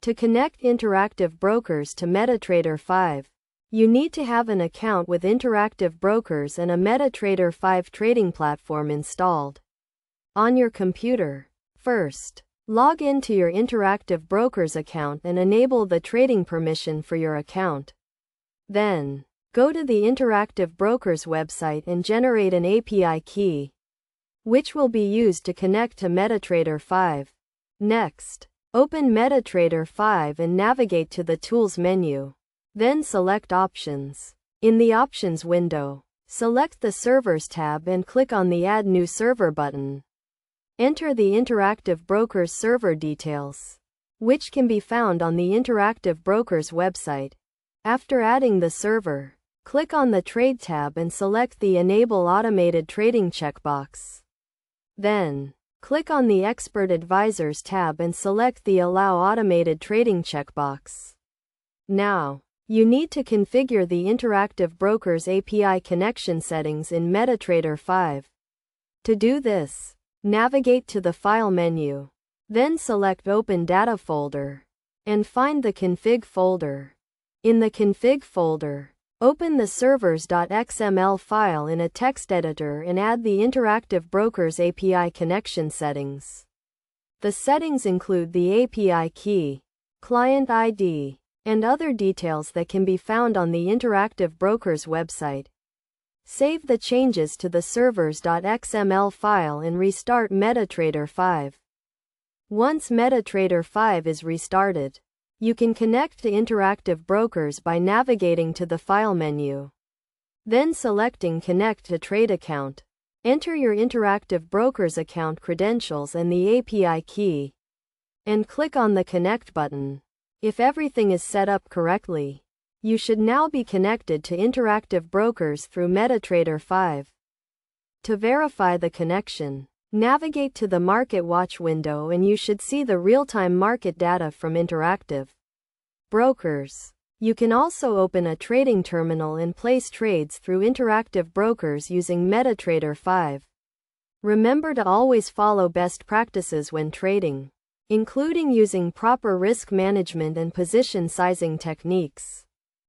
To connect Interactive Brokers to MetaTrader 5, you need to have an account with Interactive Brokers and a MetaTrader 5 trading platform installed on your computer. First, log into your Interactive Brokers account and enable the trading permission for your account. Then, go to the Interactive Brokers website and generate an API key, which will be used to connect to MetaTrader 5. Next, open MetaTrader 5 and navigate to the Tools menu. Then select Options. In the Options window, select the Servers tab and click on the Add New Server button. Enter the Interactive Brokers server details, which can be found on the Interactive Brokers website. After adding the server, click on the Trade tab and select the Enable Automated Trading checkbox. Then, click on the Expert Advisors tab and select the Allow Automated Trading checkbox. Now, you need to configure the Interactive Brokers API connection settings in MetaTrader 5. To do this, navigate to the File menu. Then select Open Data folder and find the Config folder. In the Config folder, open the servers.xml file in a text editor and add the Interactive Brokers API connection settings. The settings include the API key, client ID, and other details that can be found on the Interactive Brokers website. Save the changes to the servers.xml file and restart MetaTrader 5. Once MetaTrader 5 is restarted, you can connect to Interactive Brokers by navigating to the File menu. Then selecting Connect to Trade Account. Enter your Interactive Brokers account credentials and the API key, and click on the Connect button. If everything is set up correctly, you should now be connected to Interactive Brokers through MetaTrader 5. To verify the connection, navigate to the Market Watch window and you should see the real-time market data from Interactive Brokers. You can also open a trading terminal and place trades through Interactive Brokers using MetaTrader 5. Remember to always follow best practices when trading, including using proper risk management and position sizing techniques.